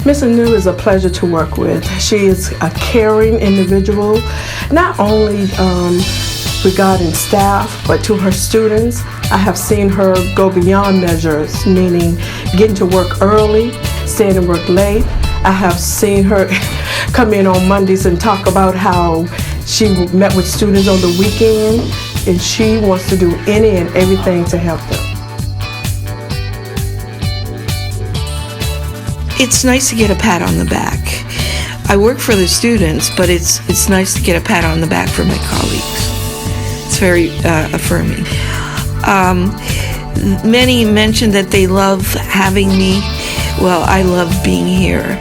Miss Anu is a pleasure to work with. She is a caring individual, not only regarding staff, but to her students. I have seen her go beyond measures, meaning getting to work early, staying to work late. I have seen her come in on Mondays and talk about how she met with students on the weekend, and she wants to do any and everything to help them. It's nice to get a pat on the back. I work for the students, but it's nice to get a pat on the back from my colleagues. It's very affirming. Many mentioned that they love having me. Well, I love being here.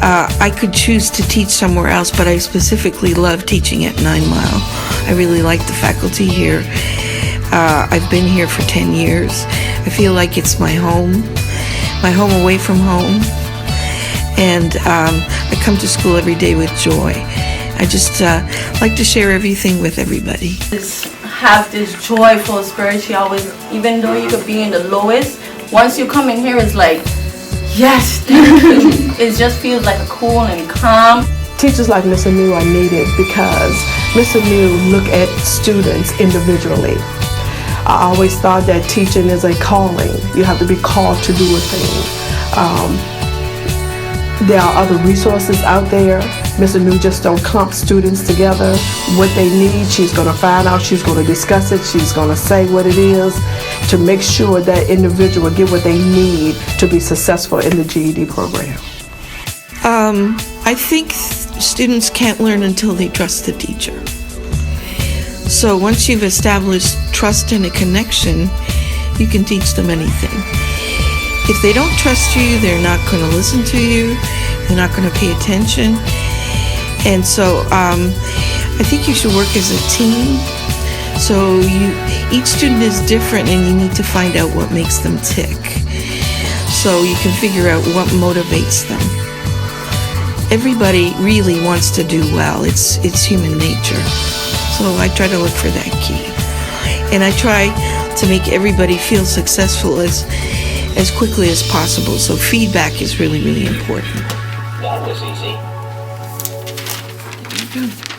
I could choose to teach somewhere else, but I specifically love teaching at 9 Mile. I really like the faculty here. I've been here for 10 years. I feel like it's my home away from home. And I come to school every day with joy. I just like to share everything with everybody. Have this joyful spirit. She always, even though you could be in the lowest, once you come in here, it's like, yes, thank you. It just feels like a cool and calm. Teachers like Miss Anu are needed because Miss Anu look at students individually. I always thought that teaching is a calling. You have to be called to do a thing. There are other resources out there. Miss Anu just don't clump students together. What they need, she's going to find out, she's going to discuss it, she's going to say what it is to make sure that individual get what they need to be successful in the GED program. I think students can't learn until they trust the teacher. So once you've established trust and a connection, you can teach them anything. If they don't trust you, they're not going to listen to you, they're not going to pay attention. And so I think you should work as a team. So each student is different and you need to find out what makes them tick. So you can figure out what motivates them. Everybody really wants to do well. It's human nature. So I try to look for that key. And I try to make everybody feel successful as quickly as possible. So feedback is really, really important. That was easy. There you go.